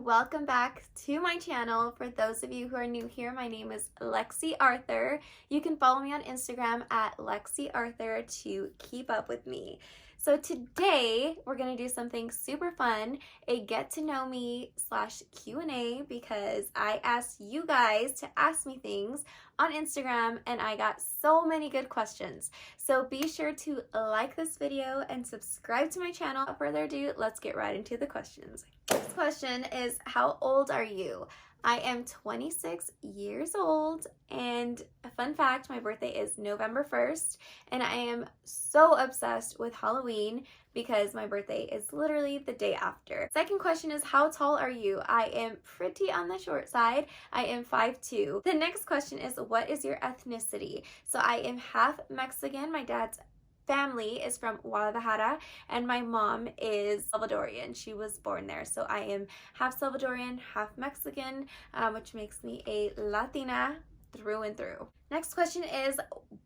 and welcome back to my channel. For those of you who are new here, my name is Lexee Arthur. You can follow me on Instagram at Lexee Arthur to keep up with me. So today we're going to do something super fun, a get to know me / Q&A, because I asked you guys to ask me things on Instagram and I got so many good questions. So be sure to like this video and subscribe to my channel. Without further ado, let's get right into the questions. This question is, how old are you? I am 26 years old, and a fun fact, my birthday is November 1st, and I am so obsessed with Halloween because my birthday is literally the day after. Second question is, how tall are you? I am pretty on the short side. I am 5'2". The next question is, what is your ethnicity? So I am half Mexican. My dad's family is from Guadalajara and my mom is Salvadorian. She was born there. So I am half Salvadorian, half Mexican, which makes me a Latina through and through. Next question is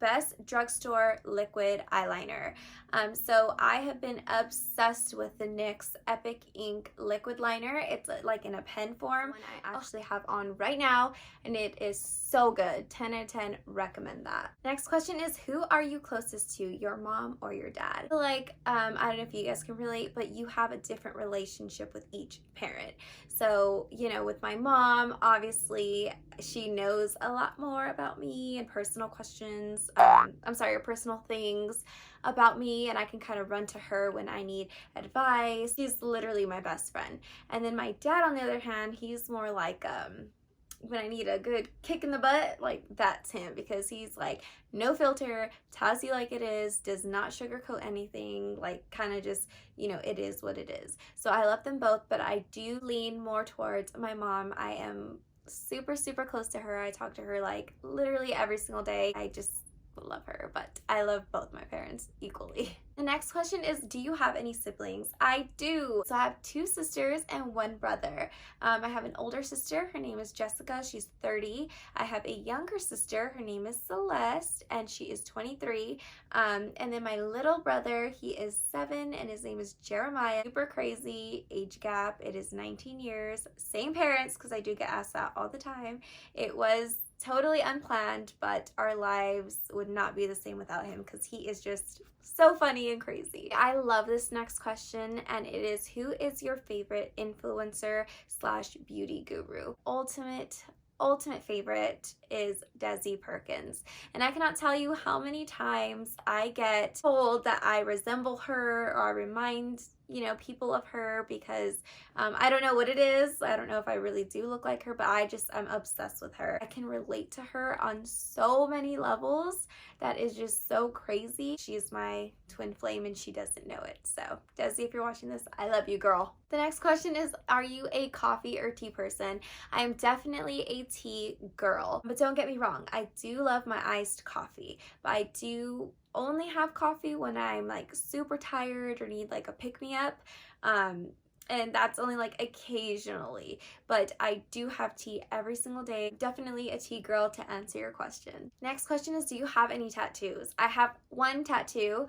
best drugstore liquid eyeliner. So I have been obsessed with the NYX Epic Ink liquid liner. It's like in a pen form. One I actually have on right now and it is so good. 10 out of 10, recommend that. Next question is, who are you closest to, your mom or your dad? I feel like, I don't know if you guys can relate, but you have a different relationship with each parent. So, you know, with my mom, obviously she knows a lot more about me and personal questions, personal things about me, and I can kind of run to her when I need advice. She's literally my best friend. And then my dad, on the other hand, he's more like, when I need a good kick in the butt, like that's him, because he's like no filter, tells you like it is, does not sugarcoat anything, like kind of just, you know, it is what it is. So I love them both, but I do lean more towards my mom. I am super close to her. I talk to her like literally every single day. I just love her, but I love both my parents equally. The next question is, do you have any siblings? I do. So I have 2 sisters and 1 brother. I have an older sister. Her name is Jessica. She's 30. I have a younger sister. Her name is Celeste, and she is 23. And then my little brother, he is 7, and his name is Jeremiah. Super crazy age gap. It is 19 years. Same parents, because I do get asked that all the time. It was totally unplanned, but our lives would not be the same without him because he is just so funny and crazy. I love this next question, and it is, who is your favorite influencer / beauty guru? Ultimate favorite is Desi Perkins, and I cannot tell you how many times I get told that I resemble her or I remind, you know, people of her, because I don't know what it is. I don't know if I really do look like her, but I'm obsessed with her. I can relate to her on so many levels that is just so crazy. She's my twin flame and she doesn't know it. So Desi, if you're watching this, I love you, girl. The next question is, are you a coffee or tea person? I am definitely a tea girl, but don't get me wrong, I do love my iced coffee, but I do only have coffee when I'm like super tired or need like a pick-me-up, and that's only like occasionally, but I do have tea every single day. Definitely a tea girl, to answer your question. Next question is, do you have any tattoos? I have 1 tattoo.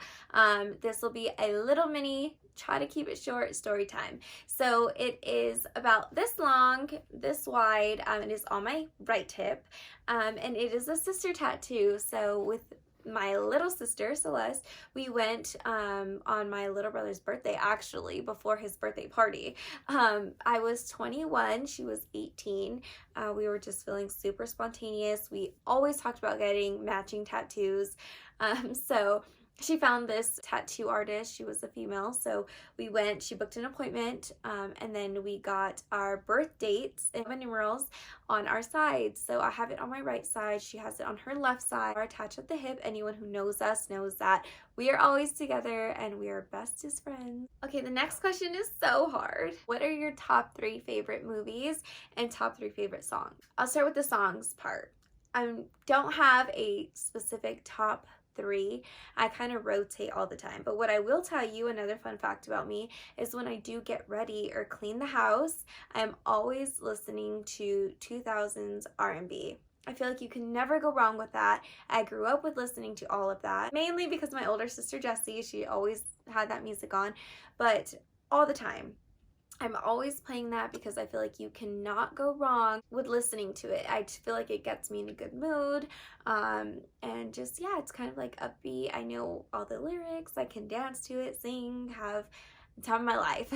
This will be a little mini, try to keep it short, story time. So it is about this long, this wide, it is on my right hip, and it is a sister tattoo. So with my little sister Celeste, we went on my little brother's birthday, actually before his birthday party. I was 21, she was 18. We were just feeling super spontaneous. We always talked about getting matching tattoos. So she found this tattoo artist. She was a female, so we went, she booked an appointment, and then we got our birth dates and numerals on our sides. So I have it on my right side, she has it on her left side. We're attached at the hip. Anyone who knows us knows that we are always together and we are bestest friends. Okay, the next question is so hard. What are your top 3 favorite movies and top 3 favorite songs? I'll start with the songs part. I don't have a specific top 3. I kind of rotate all the time, but what I will tell you, another fun fact about me, is when I do get ready or clean the house, I'm always listening to 2000s R&B. I feel like you can never go wrong with that. I grew up with listening to all of that, mainly because my older sister Jessie, she always had that music on, but all the time. I'm always playing that because I feel like you cannot go wrong with listening to it. I just feel like it gets me in a good mood. And just, yeah, it's kind of like upbeat. I know all the lyrics. I can dance to it, sing, have the time of my life.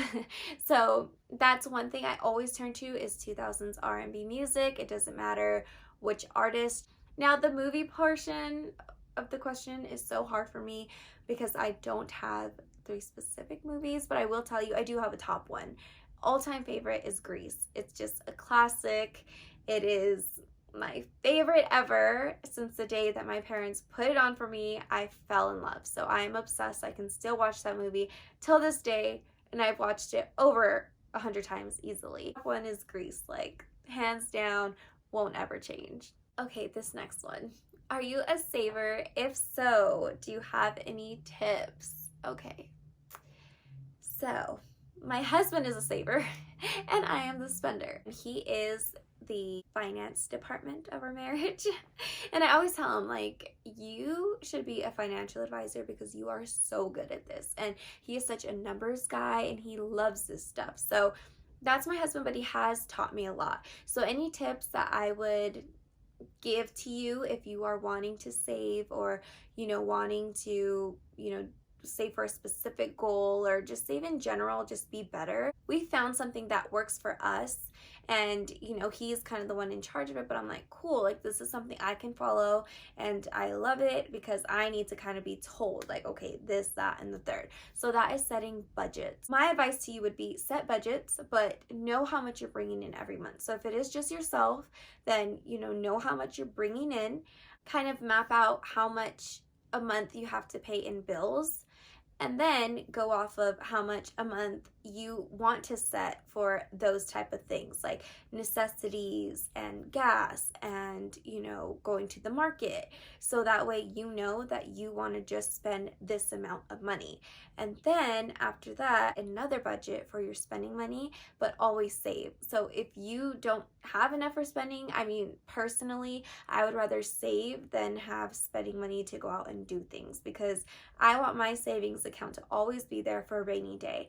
So that's one thing I always turn to is 2000s R&B music. It doesn't matter which artist. Now, the movie portion of the question is so hard for me because I don't have three specific movies, but I will tell you I do have a top one. All-time favorite is Grease. It's just a classic. It is my favorite ever. Since the day that my parents put it on for me, I fell in love. So I am obsessed. I can still watch that movie till this day, and I've watched it over 100 times easily. One is Grease, like hands down, won't ever change. Okay, this next one. Are you a saver? If so, do you have any tips? Okay. So, my husband is a saver and I am the spender. He is the finance department of our marriage. And I always tell him, like, you should be a financial advisor because you are so good at this. And he is such a numbers guy and he loves this stuff. So, that's my husband, but he has taught me a lot. So, any tips that I would give to you if you are wanting to save or, wanting to, save for a specific goal or just save in general, just be better. We found something that works for us, and he's kind of the one in charge of it, but I'm like, cool, like this is something I can follow and I love it because I need to kind of be told like, okay, this, that, and the third. So that is setting budgets. My advice to you would be set budgets, but know how much you're bringing in every month. So if it is just yourself, then know how much you're bringing in, kind of map out how much a month you have to pay in bills, and then go off of how much a month you want to set for those type of things like necessities and gas and going to the market, so that way that you want to just spend this amount of money. And then after that, another budget for your spending money, but always save. So if you don't have enough for spending, personally, I would rather save than have spending money to go out and do things, because I want my savings account to always be there for a rainy day.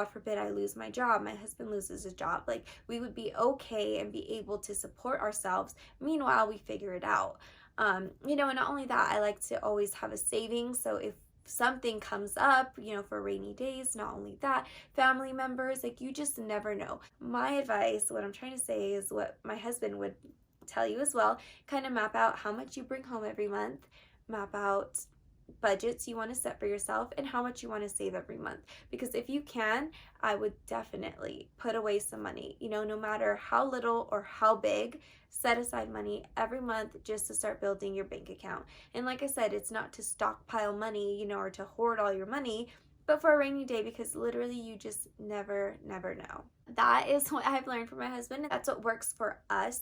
God forbid I lose my job, my husband loses his job, like we would be okay and be able to support ourselves. Meanwhile, we figure it out. And not only that, I like to always have a savings. So if something comes up, for rainy days, not only that, family members, like you just never know. My advice, what I'm trying to say is what my husband would tell you as well, kind of map out how much you bring home every month, map out budgets you want to set for yourself and how much you want to save every month. Because if you can, I would definitely put away some money, no matter how little or how big, set aside money every month just to start building your bank account. And like I said, it's not to stockpile money, or to hoard all your money, but for a rainy day, because literally you just never know. That is what I've learned from my husband. That's what works for us,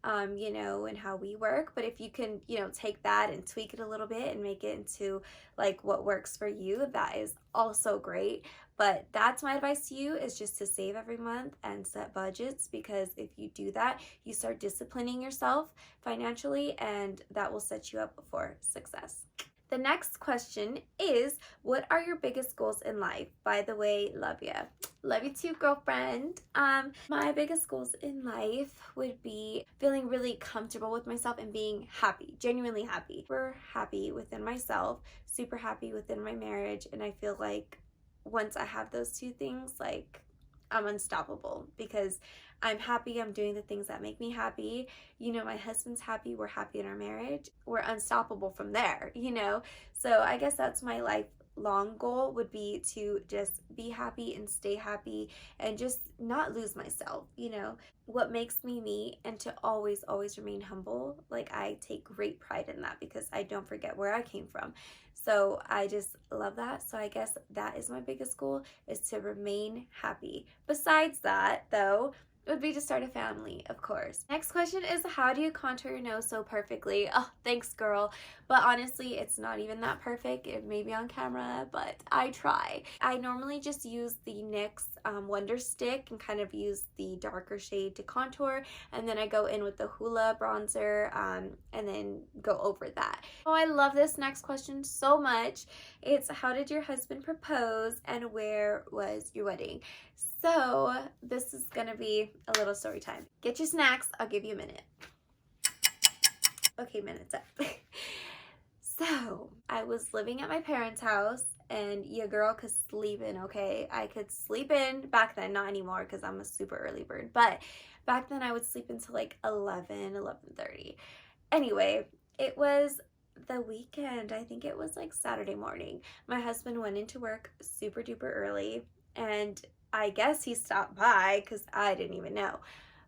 and how we work. But if you can, take that and tweak it a little bit and make it into like what works for you, that is also great. But that's my advice to you, is just to save every month and set budgets, because if you do that, you start disciplining yourself financially, and that will set you up for success. The next question is, what are your biggest goals in life? By the way, love ya. Love you too, girlfriend. My biggest goals in life would be feeling really comfortable with myself and being happy, genuinely happy. Super happy within myself, super happy within my marriage, and I feel like once I have those two things, like I'm unstoppable, because I'm happy, I'm doing the things that make me happy. My husband's happy, we're happy in our marriage. We're unstoppable from there, So I guess that's my lifelong goal, would be to just be happy and stay happy and just not lose myself, what makes me me, and to always remain humble. Like I take great pride in that because I don't forget where I came from. So I just love that. So I guess that is my biggest goal, is to remain happy. Besides that, though, would be to start a family, of course. Next question is, how do you contour your nose so perfectly? Oh, thanks, girl. But honestly, it's not even that perfect. It may be on camera, but I try. I normally just use the NYX Wonder Stick and kind of use the darker shade to contour, and then I go in with the Hoola bronzer and then go over that. Oh, I love this next question so much. It's, how did your husband propose and where was your wedding? So this is gonna be a little story time. Get your snacks, I'll give you a minute. Okay, minute's up. So I was living at my parents' house and your girl could sleep in, okay? I could sleep in back then, not anymore because I'm a super early bird, but back then I would sleep until like 11:30. Anyway, it was the weekend. I think it was like Saturday morning. My husband went into work super duper early, and I guess he stopped by because I didn't even know.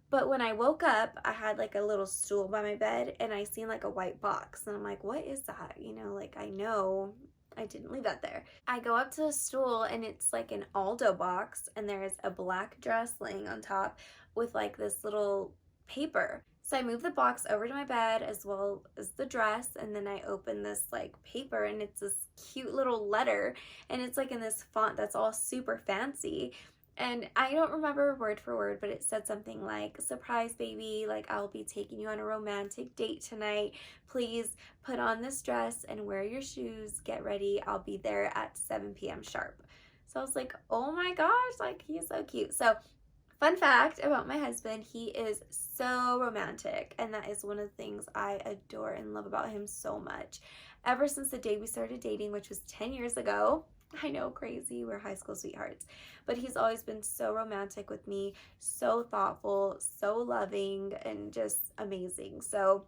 But when I woke up, I had like a little stool by my bed and I seen like a white box. And I'm like, what is that? You know, like I know I didn't leave that there. I go up to the stool and it's like an Aldo box and there's a black dress laying on top with like this little paper. So I move the box over to my bed as well as the dress, and then I open this like paper and it's this cute little letter and it's like in this font that's all super fancy. And I don't remember word for word, but it said something like, surprise baby, like I'll be taking you on a romantic date tonight. Please put on this dress and wear your shoes, get ready. I'll be there at 7 p.m. sharp. So I was like, oh my gosh, like he's so cute. So fun fact about my husband, he is so romantic, and that is one of the things I adore and love about him so much. Ever since the day we started dating, which was 10 years ago, I know, crazy, we're high school sweethearts, but he's always been so romantic with me, so thoughtful, so loving, and just amazing. So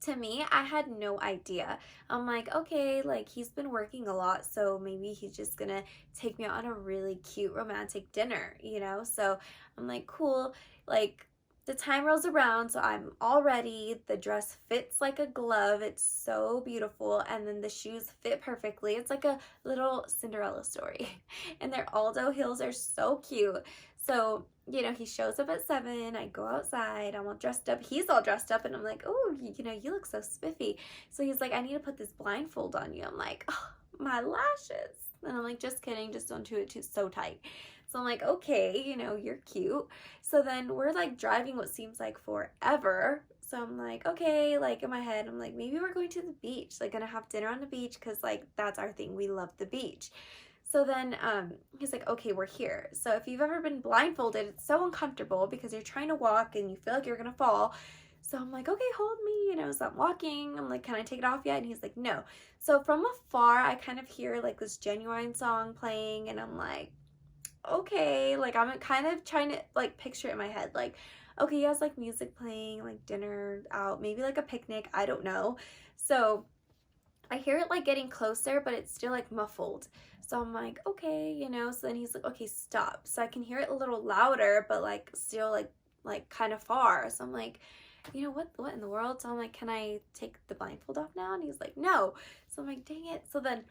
to me, I had no idea. I'm like, okay, like he's been working a lot, so maybe he's just gonna take me out on a really cute romantic dinner, you know? So I'm like, cool. Like the time rolls around, so I'm all ready. The dress fits like a glove. It's so beautiful. And then the shoes fit perfectly. It's like a little Cinderella story. And their Aldo heels are so cute. So, you know, he shows up at 7, I go outside, I'm all dressed up, he's all dressed up, and I'm like, oh, you know, you look so spiffy. So he's like, I need to put this blindfold on you. I'm like, oh, my lashes. And I'm like, just kidding, just don't do it too so tight. So I'm like, okay, you know, you're cute. So then we're like driving what seems like forever. So I'm like, okay, like in my head, I'm like, maybe we're going to the beach, like gonna have dinner on the beach, because like that's our thing, we love the beach. So then he's like, okay, we're here. So if you've ever been blindfolded, it's so uncomfortable because you're trying to walk and you feel like you're gonna fall. So I'm like, okay, hold me, you know, so I'm walking. I'm like, can I take it off yet? And he's like, no. So from afar, I kind of hear like this Genuine song playing, and I'm like, okay, like I'm kind of trying to like picture it in my head. Like, okay, he has like music playing, like dinner out, maybe like a picnic, I don't know. So I hear it like getting closer, but it's still like muffled. So I'm like, okay, you know, so then he's like, okay, stop. So I can hear it a little louder, but like still like kind of far. So I'm like, you know, what in the world? So I'm like, can I take the blindfold off now? And he's like, no. So I'm like, dang it. So then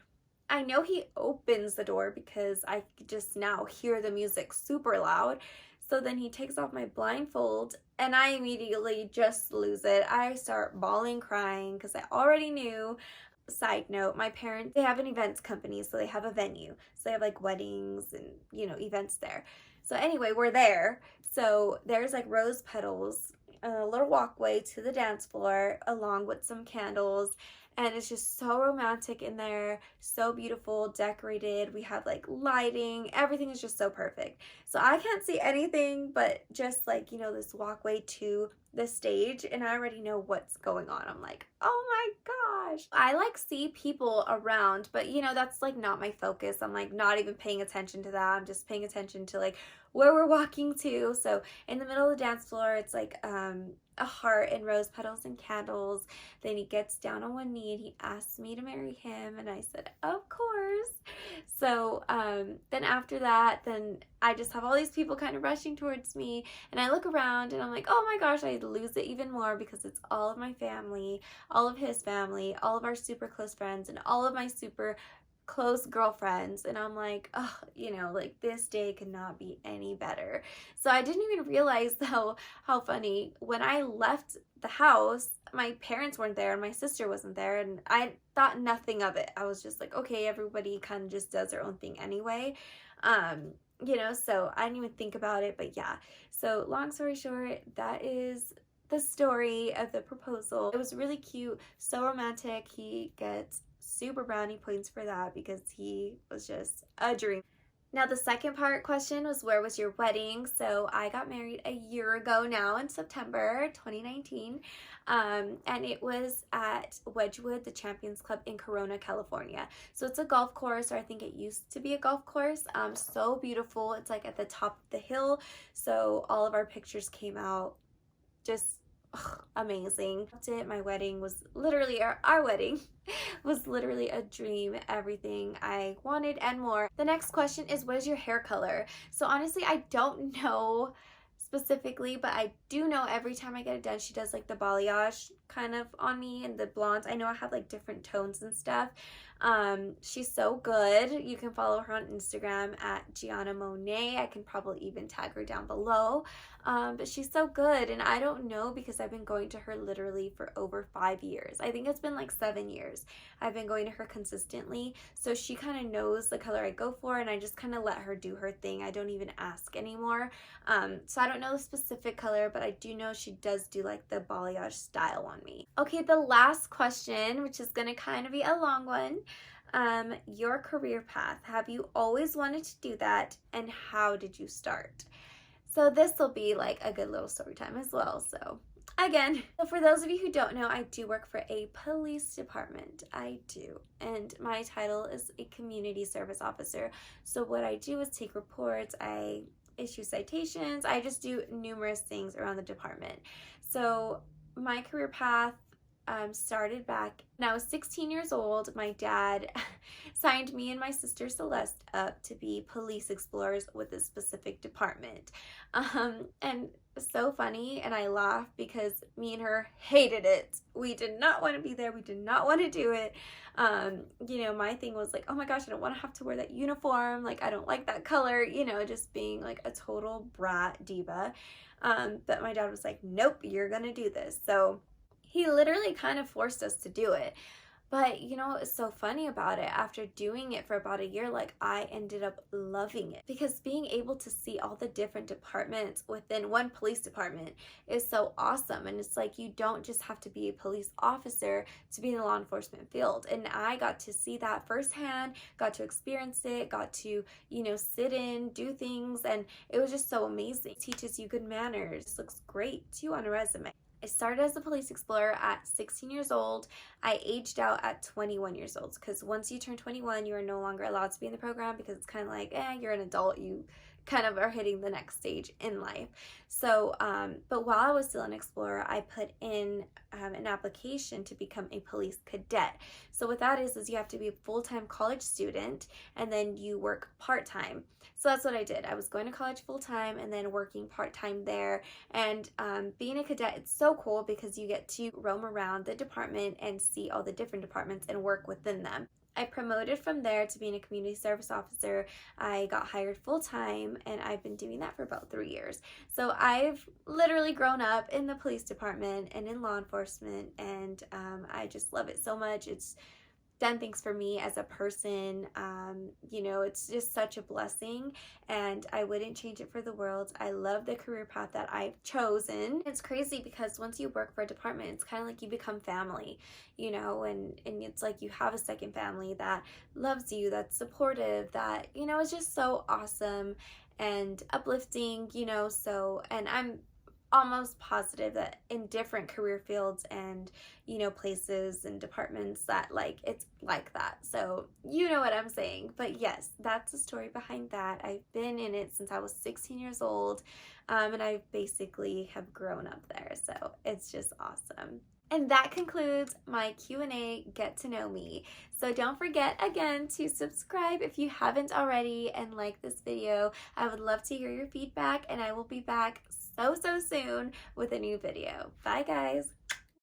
I know he opens the door because I just now hear the music super loud. So then he takes off my blindfold and I immediately just lose it. I start bawling, crying because I already knew. Side note, my parents, they have an events company, so they have a venue. So they have like weddings and, you know, events there. So anyway, we're there. So there's like rose petals, a little walkway to the dance floor along with some candles. And it's just so romantic in there, so beautiful, decorated. We have like lighting, everything is just so perfect. So I can't see anything but just like, you know, this walkway to the stage, and I already know what's going on. I'm like, oh my gosh. I like see people around, but you know, that's like not my focus. I'm like not even paying attention to that. I'm just paying attention to like where we're walking to. So in the middle of the dance floor, it's like a heart and rose petals and candles. Then he gets down on one knee and he asks me to marry him, and I said, of course. So then after that, then I just have all these people kind of rushing towards me, and I look around and I'm like, oh my gosh, I lose it even more because it's all of my family, all of his family, all of our super close friends, and all of my super close girlfriends, and I'm like, oh, you know, like this day could not be any better. So I didn't even realize though how funny, when I left the house, my parents weren't there and my sister wasn't there, and I thought nothing of it. I was just like, okay, everybody kind of just does their own thing anyway. You know, so I didn't even think about it. But yeah, so long story short, that is the story of the proposal. It was really cute, so romantic. He gets super brownie points for that because he was just a dream. Now, the second part question was, where was your wedding? So I got married a year ago now in September 2019. And it was at Wedgwood, the Champions Club in Corona, California. So it's a golf course, or I think it used to be a golf course. So beautiful. It's like at the top of the hill. So all of our pictures came out just amazing. My wedding was literally, our wedding was literally a dream, everything I wanted and more. The next question is, what is your hair color? So honestly, I don't know specifically, but I do know every time I get it done, she does like the balayage kind of on me and the blondes. I know I have like different tones and stuff. She's so good. You can follow her on Instagram at Gianna Monet. I can probably even tag her down below. But she's so good, and I don't know because I've been going to her literally for over 5 years. I think it's been like 7 years. I've been going to her consistently, so she kind of knows the color I go for, and I just kind of let her do her thing. I don't even ask anymore. So I don't know the specific color, but I do know she does do like the balayage style on me. Okay, the last question, which is gonna kind of be a long one. Your career path. Have you always wanted to do that, and how did you start? So this will be like a good little story time as well. So again, so for those of you who don't know, I do work for a police department. I do. And my title is a community service officer. So what I do is take reports, I issue citations, I just do numerous things around the department. So my career path started back when I was 16 years old. My dad signed me and my sister Celeste up to be police explorers with a specific department. And so funny, and I laugh because me and her hated it. We did not want to be there. We did not want to do it. You know, my thing was like, oh my gosh, I don't want to have to wear that uniform. Like, I don't like that color, you know, just being like a total brat diva. But my dad was like, nope, you're gonna do this. So he literally kind of forced us to do it. But you know, it's so funny about it, after doing it for about a year, like I ended up loving it, because being able to see all the different departments within one police department is so awesome. And it's like, you don't just have to be a police officer to be in the law enforcement field. And I got to see that firsthand, got to experience it, got to, you know, sit in, do things, and it was just so amazing. It teaches you good manners. It looks great too on a resume. I started as a police explorer at 16 years old. I aged out at 21 years old, because once you turn 21, you are no longer allowed to be in the program, because it's kind of like, you're an adult, you kind of are hitting the next stage in life. So, but while I was still an explorer, I put in an application to become a police cadet. So what that is you have to be a full-time college student, and then you work part-time. So that's what I did. I was going to college full-time and then working part-time there. And being a cadet, it's so cool because you get to roam around the department and see all the different departments and work within them. I promoted from there to being a community service officer. I got hired full-time, and I've been doing that for about 3 years. So I've literally grown up in the police department and in law enforcement, and I just love it so much. It's done things for me as a person. You know, it's just such a blessing, and I wouldn't change it for the world. I love the career path that I've chosen. It's crazy because once you work for a department, it's kind of like you become family, you know, and it's like you have a second family that loves you, that's supportive, that, you know, is just so awesome and uplifting, you know. So, and I'm almost positive that in different career fields and, you know, places and departments, that like it's like that. So you know what I'm saying. But yes, that's the story behind that. I've been in it since I was 16 years old, and I basically have grown up there. So it's just awesome. And that concludes my Q&A Get to Know Me. So don't forget again to subscribe if you haven't already, and like this video. I would love to hear your feedback, and I will be back so soon with a new video. Bye guys.